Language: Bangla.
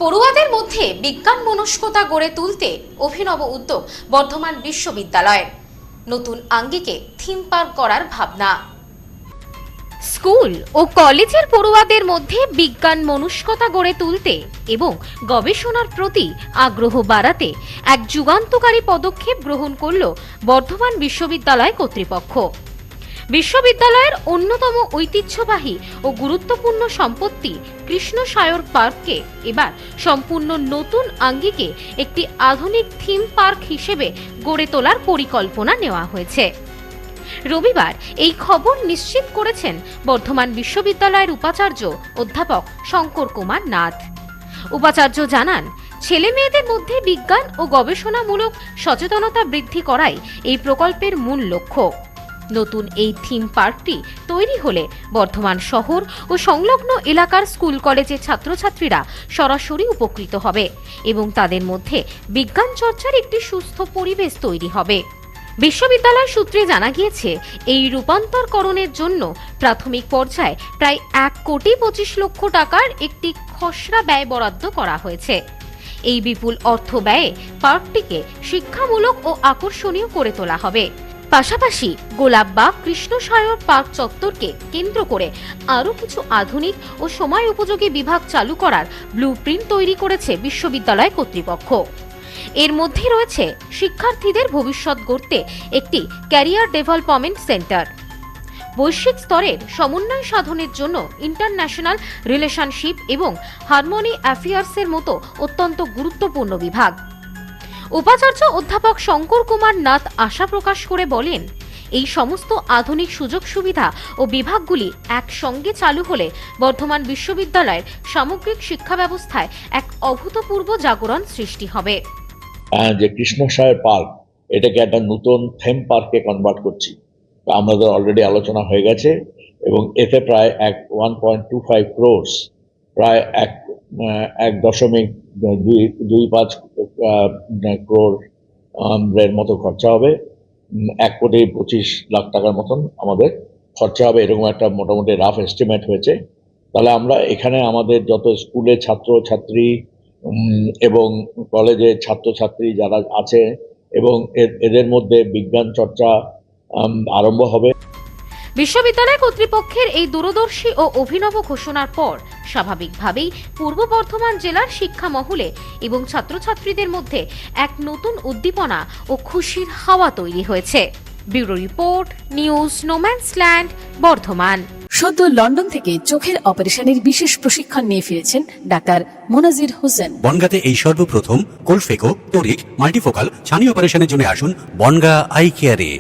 পড়ুয়াদের মধ্যে বিজ্ঞান মনস্কতা গড়ে তুলতে অভিনব উদ্যোগ বর্ধমান বিশ্ববিদ্যালয়ের। নতুন আঙ্গিকে থিম পার্ক করার ভাবনা। স্কুল ও কলেজের পড়ুয়াদের মধ্যে বিজ্ঞান মনস্কতা গড়ে তুলতে এবং গবেষণার প্রতি আগ্রহ বাড়াতে এক যুগান্তকারী পদক্ষেপ গ্রহণ করল বর্ধমান বিশ্ববিদ্যালয় কর্তৃপক্ষ। বিশ্ববিদ্যালয়ের অন্যতম ঐতিহ্যবাহী ও গুরুত্বপূর্ণ সম্পত্তি কৃষ্ণসায়র পার্ককে এবার সম্পূর্ণ নতুন আঙ্গিকে একটি আধুনিক থিম পার্ক হিসেবে গড়ে তোলার পরিকল্পনা নেওয়া হয়েছে। রবিবার এই খবর নিশ্চিত করেছেন বর্ধমান বিশ্ববিদ্যালয়ের উপাচার্য অধ্যাপক শঙ্কর কুমার নাথ। উপাচার্য জানান, ছেলে মেয়েদের মধ্যে বিজ্ঞান ও গবেষণামূলক সচেতনতা বৃদ্ধি করাই এই প্রকল্পের মূল লক্ষ্য। নতুন এই থিম পার্কটি তৈরি হলে বর্ধমান শহর ও সংলগ্ন এলাকার স্কুল কলেজের ছাত্রছাত্রীরা সরাসরি উপকৃত হবে এবং তাদের মধ্যে বিজ্ঞান চর্চার একটি সুস্থ পরিবেশ তৈরি হবে। বিশ্ববিদ্যালয় সূত্রে জানা গিয়েছে, এই রূপান্তরকরণের জন্য প্রাথমিক পর্যায়ে প্রায় 1,25,00,000 টাকার একটি খসড়া ব্যয় বরাদ্দ করা হয়েছে। এই বিপুল অর্থ ব্যয়ে পার্কটিকে শিক্ষামূলক ও আকর্ষণীয় করে তোলা হবে। পাশাপাশি গোলাপবাগ কৃষ্ণসায়র পার্ক চত্বরকে কেন্দ্র করে আরও কিছু আধুনিক ও সময় উপযোগী বিভাগ চালু করার ব্লুপ্রিন্ট তৈরি করেছে বিশ্ববিদ্যালয় কর্তৃপক্ষ। এর মধ্যে রয়েছে শিক্ষার্থীদের ভবিষ্যৎ গড়তে একটি ক্যারিয়ার ডেভেলপমেন্ট সেন্টার, বৈশ্বিক স্তরের সমন্বয় সাধনের জন্য ইন্টারন্যাশনাল রিলেশনশিপ এবং হারমোনি অ্যাফেয়ার্সের মতো অত্যন্ত গুরুত্বপূর্ণ বিভাগ। উপাচার্য অধ্যাপক শঙ্কর কুমার নাথ আশা প্রকাশ করে বলেন, এই সমস্ত আধুনিক সুযোগ সুবিধা ও বিভাগগুলি একসঙ্গে চালু হলে বর্ধমান বিশ্ববিদ্যালয়ের সামগ্রিক শিক্ষা ব্যবস্থায় এক অভূতপূর্ব জাগরণ সৃষ্টি হবে। যে কৃষ্ণসায়র পার্ক, এটাকে একটা নতুন থিম পার্কে কনভার্ট করছি। আমাদের অলরেডি আলোচনা হয়ে গেছে এবং এতে প্রায় 1.25 crores, প্রায় 1.25 crore এর মতো খরচা হবে। 1,25,00,000 টাকার মতন আমাদের খরচা হবে, এরকম একটা মোটামুটি রাফ এস্টিমেট হয়েছে। তাহলে আমরা এখানে আমাদের যত স্কুলের ছাত্রছাত্রী এবং কলেজের ছাত্রছাত্রী যারা আছে এবং এদের মধ্যে বিজ্ঞান চর্চা আরম্ভ হবে। বিশ্ববিদ্যালয় কর্তৃপক্ষের এই দূরদর্শী ও অভিনব ঘোষণার পর স্বাভাবিকভাবেই পূর্ব বর্ধমান জেলার শিক্ষা মহলে এবং ছাত্রছাত্রীদের মধ্যে এক নতুন উদ্দীপনা ও খুশির হাওয়া তৈরি হয়েছে। Bureau report, news no man's land, Bardhaman. সদ্য লন্ডন থেকে চোখের অপারেশনের বিশেষ প্রশিক্ষণ নিয়ে ফিরেছেন ডাক্তার মোনাজির হোসেন। বনগাঁতে এই সর্বপ্রথম কোলফেকো, টোরিক, মাল্টিফোকাল ছানি অপারেশনের জন্য আসুন বনগাঁ আই কেয়ারে।